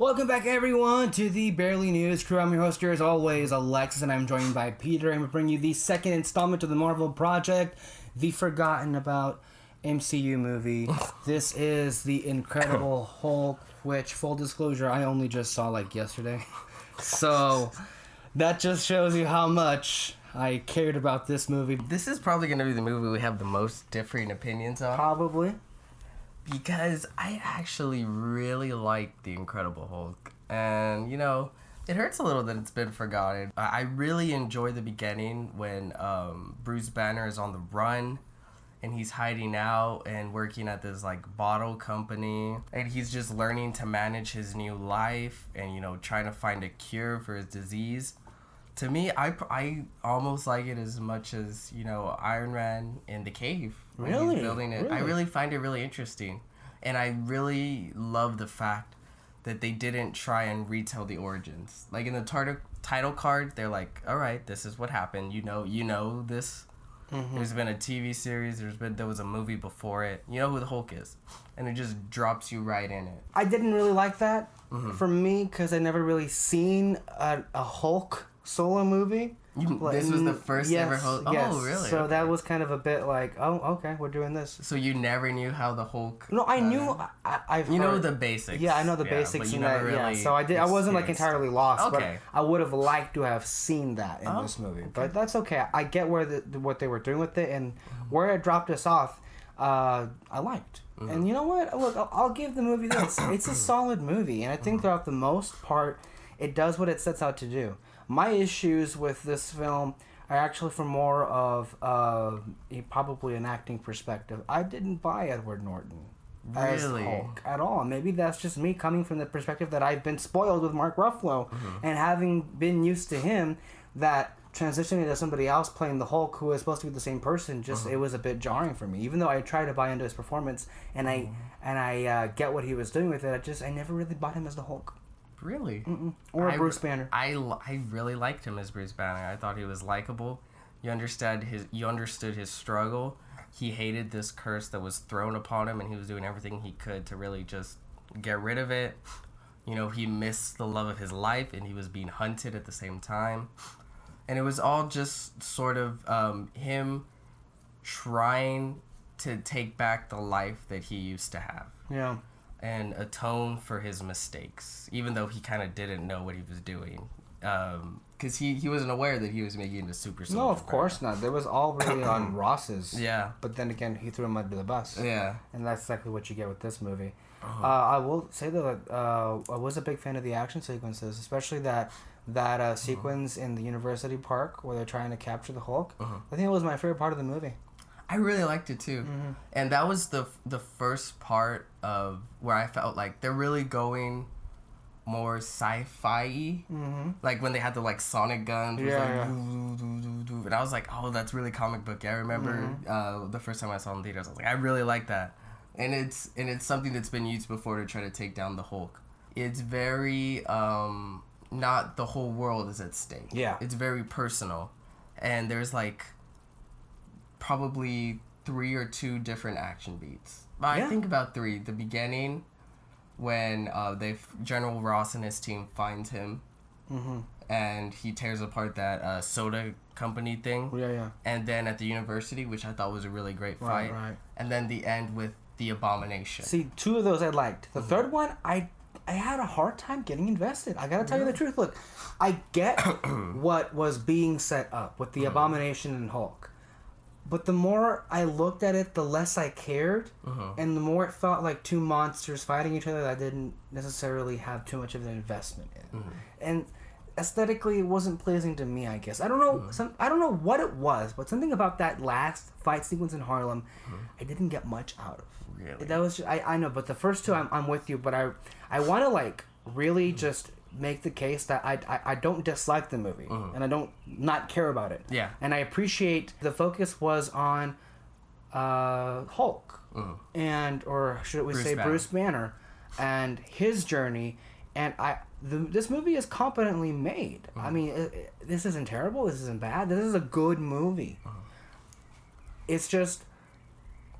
Welcome back, everyone, to the Barely News Crew. I'm your host here, as always, Alexis, and I'm joined by Peter. And we bring you the second installment of the Marvel Project, the forgotten about MCU movie. This is the Incredible Hulk, which, full disclosure, I only just saw like yesterday. So that just shows you how much I cared about this movie. This is probably going to be the movie we have the most differing opinions on. Probably. Because I actually really like The Incredible Hulk. And, you know, it hurts a little that it's been forgotten. I really enjoy the beginning when Bruce Banner is on the run and he's hiding out and working at this, like, bottle company. And he's just learning to manage his new life and, you know, trying to find a cure for his disease. To me, I almost like it as much as, you know, Iron Man in the cave. Really? He's building it. Really? I really find it really interesting. And I really love the fact that they didn't try and retell the origins. Like, in the title card, they're like, all right, this is what happened. You know this. Mm-hmm. There's been a TV series. There was a movie before it. You know who the Hulk is. And it just drops you right in it. I didn't really like that for me because I never really seen a Hulk solo movie. This was the first ever Hulk? Yes. Oh, really? So okay. that was kind of a bit like, oh, okay, we're doing this. So you never knew how the Hulk... No, I knew... I've You heard, know the basics. Yeah, I know the basics. But you in never that, really so I wasn't like entirely lost, okay. But I would have liked to have seen that in this movie. Okay. But that's okay. I get what they were doing with it, and where it dropped us off, I liked. Mm-hmm. And you know what? Look, I'll give the movie this. It's a solid movie, and I think throughout the most part, it does what it sets out to do. My issues with this film are actually from more of probably an acting perspective. I didn't buy Edward Norton as Hulk at all. Maybe that's just me coming from the perspective that I've been spoiled with Mark Ruffalo and having been used to him, that transitioning to somebody else playing the Hulk who is supposed to be the same person, just it was a bit jarring for me. Even though I tried to buy into his performance and I get what he was doing with it, I never really bought him as the Hulk. Really? Mm-mm. Or Bruce Banner. I really liked him as Bruce Banner. I thought he was likable. You understood his struggle. He hated this curse that was thrown upon him, and he was doing everything he could to really just get rid of it. You know, he missed the love of his life, and he was being hunted at the same time. And it was all just sort of him trying to take back the life that he used to have. Yeah. And atone for his mistakes, even though he kind of didn't know what he was doing. Because he wasn't aware that he was making a super soldier. No, of course not. There was already on Ross's. Yeah. But then again, he threw him under the bus. Yeah. And that's exactly what you get with this movie. I will say that I was a big fan of the action sequences, especially that sequence in the University Park where they're trying to capture the Hulk. I think it was my favorite part of the movie. I really liked it too. And that was the first part of where I felt like they're really going more sci-fi-y. Like when they had the like sonic guns. And I was like, oh, that's really comic book. I remember the first time I saw it in theaters, I was like, I really like that. And it's something that's been used before to try to take down the Hulk. It's very not the whole world is at stake. Yeah. It's very personal. And there's like probably 3 or 2 different action beats. But I think about 3. The beginning, when General Ross and his team find him, and he tears apart that soda company thing. Yeah. And then at the university, which I thought was a really great fight. Right. And then the end with the Abomination. See, 2 of those I liked. The third one, I had a hard time getting invested. I gotta tell you the truth. Look, I get what was being set up with the Abomination and Hulk. But the more I looked at it, the less I cared, and the more it felt like 2 monsters fighting each other that I didn't necessarily have too much of an investment in. And aesthetically, it wasn't pleasing to me, I guess. I don't know. I don't know what it was, but something about that last fight sequence in Harlem, I didn't get much out of. Really? That was I know, but the first 2, I'm with you. But I want to like really just make the case that I don't dislike the movie and I don't not care about it. Yeah. And I appreciate the focus was on Hulk and or should we say Bruce Banner and his journey, and this movie is competently made. I mean, this isn't terrible. This isn't bad. This is a good movie. It's just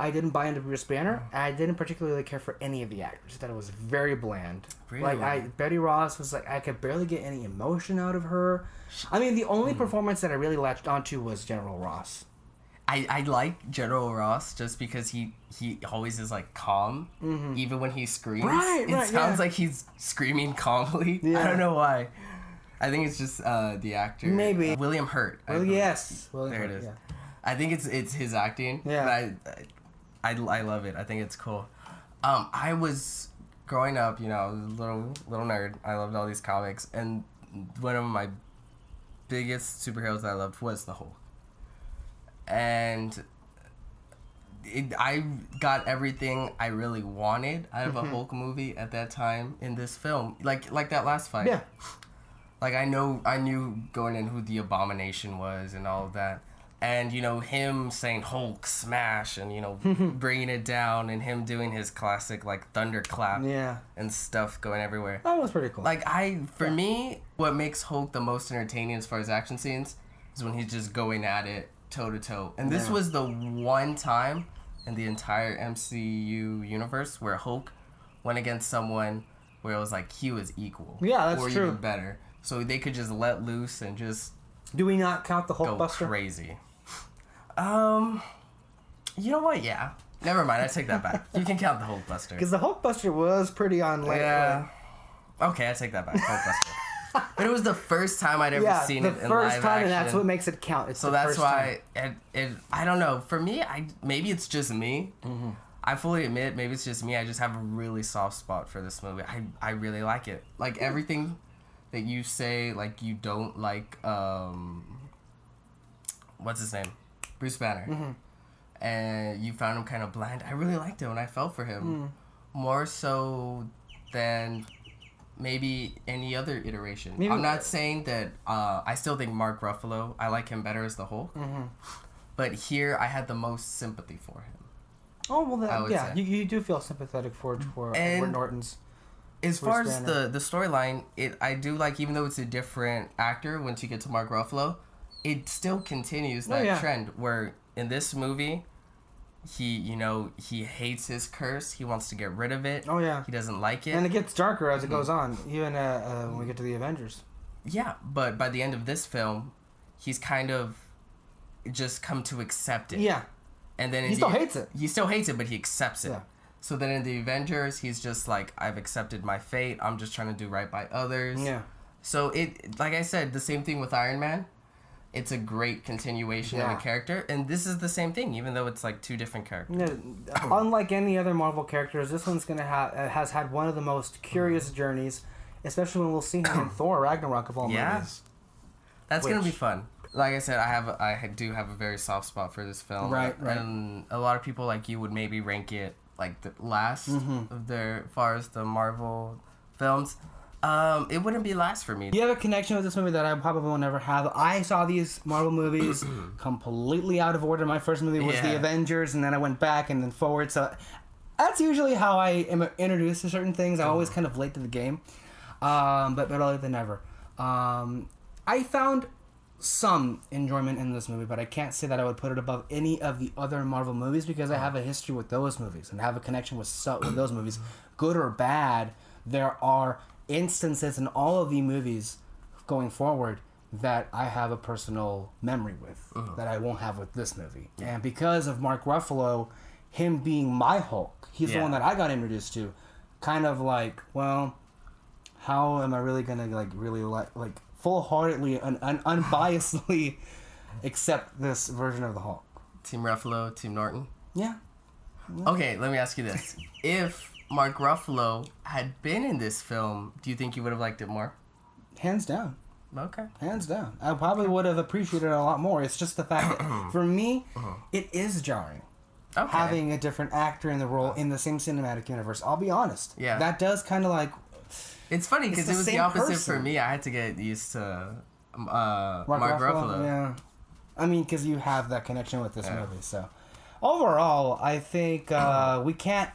I didn't buy into Bruce Banner. And I didn't particularly care for any of the actors. I thought it was very bland. Really? Like Betty Ross was like, I could barely get any emotion out of her. I mean, the only performance that I really latched onto was General Ross. I like General Ross just because he always is like calm, even when he screams. Right, it sounds like he's screaming calmly. Yeah. I don't know why. I think it's just the actor. Maybe William Hurt. Yes. William Hurt, it is. Yeah. I think it's his acting. Yeah. But I love it. I think it's cool. I was growing up, you know, little nerd. I loved all these comics, and one of my biggest superheroes that I loved was the Hulk. And I got everything I really wanted out of a Hulk movie at that time in this film, like that last fight. Yeah. Like I knew going in who the Abomination was and all of that, and you know him saying Hulk smash and you know bringing it down and him doing his classic like thunderclap and stuff going everywhere. That was pretty cool. Like for me, what makes Hulk the most entertaining as far as action scenes is when he's just going at it toe to toe. And this was the one time in the entire MCU universe where Hulk went against someone where it was like he was equal. Yeah, that's or true. Even better. So they could just let loose and just do we not count the Hulk go Buster? Crazy. You know what? Yeah. Never mind. I take that back. You can count the Hulk Buster. Because the Hulk Buster was pretty on like. Yeah. Okay, I take that back. Hulk Buster. But it was the first time I'd ever seen it in live action. the first time, and that's what makes it count. It's so that's why I don't know. For me, maybe it's just me. Mm-hmm. I fully admit, maybe it's just me. I just have a really soft spot for this movie. I really like it. Like everything that you say, like you don't like. What's his name? Bruce Banner. Mm-hmm. And you found him kind of bland. I really liked him, and I fell for him more so than maybe any other iteration. Maybe. I'm not saying that I still think Mark Ruffalo, I like him better as the Hulk. Mm-hmm. But here I had the most sympathy for him. Oh, well, you do feel sympathetic for Edward Norton's. As far as the storyline, I do like, even though it's a different actor once you get to Mark Ruffalo, it still continues that trend where in this movie, he hates his curse. He wants to get rid of it. Oh, yeah. He doesn't like it. And it gets darker as it goes on, even when we get to the Avengers. Yeah, but by the end of this film, he's kind of just come to accept it. Yeah. And then he still hates it. He still hates it, but he accepts it. Yeah. So then in the Avengers, he's just like, I've accepted my fate. I'm just trying to do right by others. Yeah. So it, like I said, the same thing with Iron Man. It's a great continuation of a character, and this is the same thing, even though it's like two different characters. Yeah, unlike any other Marvel characters, this one's has had one of the most curious journeys, especially when we'll see him in Thor Ragnarok of all movies. That's gonna be fun. Like I said, I do have a very soft spot for this film, right. And a lot of people like you would maybe rank it like the last of their, as far as the Marvel films. It wouldn't be last for me. You have a connection with this movie that I probably will never have. I saw these Marvel movies completely out of order. My first movie was The Avengers, and then I went back and then forward. So that's usually how I am introduced to certain things. I'm always kind of late to the game, but better late than never. I found some enjoyment in this movie, but I can't say that I would put it above any of the other Marvel movies because I have a history with those movies and have a connection with those movies. Good or bad, there are instances in all of the movies going forward that I have a personal memory with that I won't have with this movie. And because of Mark Ruffalo, him being my Hulk, he's the one that I got introduced to, kind of like, well, how am I really gonna like full-heartedly and unbiasedly accept this version of the Hulk? Team Ruffalo, Team Norton? Yeah. Okay, let me ask you this. If Mark Ruffalo had been in this film, do you think you would have liked it more? Hands down. Okay. Hands down. I probably would have appreciated it a lot more. It's just the fact that, for me, it is jarring. Okay. Having a different actor in the role in the same cinematic universe. I'll be honest. Yeah. That does kind of like... It's funny because it was the opposite for me. I had to get used to Mark Ruffalo. Yeah. I mean, because you have that connection with this movie. So, overall, I think we can't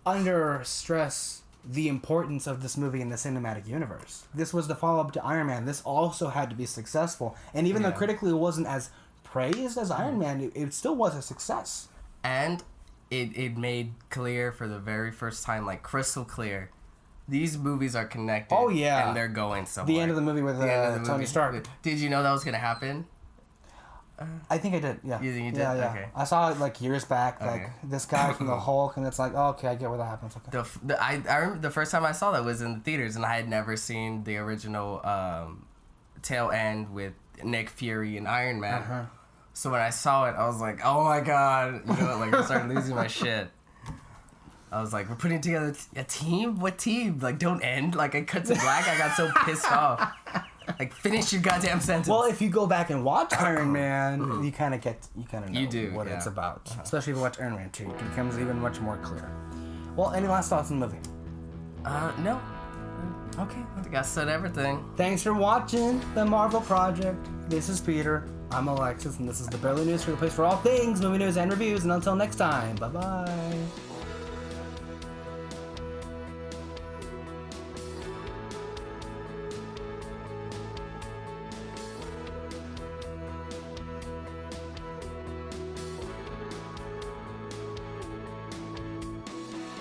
under-stress the importance of this movie in the cinematic universe. This was the follow-up to Iron Man. This also had to be successful. And even though critically it wasn't as praised as Iron Man, it still was a success. And it made clear for the very first time, like crystal clear, these movies are connected. Oh, yeah. And they're going somewhere. The end of the movie with Tony Stark. Did you know that was going to happen? I think I did, yeah. You think you did? Yeah. Okay. I saw it like years back, Okay. like this guy from the Hulk, and it's like, oh, okay, I get where that happens. Okay. I remember the first time I saw that was in the theaters, and I had never seen the original tail end with Nick Fury and Iron Man. Uh-huh. So when I saw it, I was like, oh my god, you know, like I started losing my shit. I was like, we're putting together a team? What team? Like, don't end. Like, I cut to black. I got so pissed off. Like, finish your goddamn sentence. Well, if you go back and watch Iron Man, you kind of know what yeah. it's about. Especially if you watch Iron Man 2, it becomes even much more clear. Well, any last thoughts on the movie? No. Okay. I think I said everything. Thanks for watching The Marvel Project. This is Peter. I'm Alexis, and this is the Barely News, for the place for all things movie news and reviews. And until next time, bye-bye.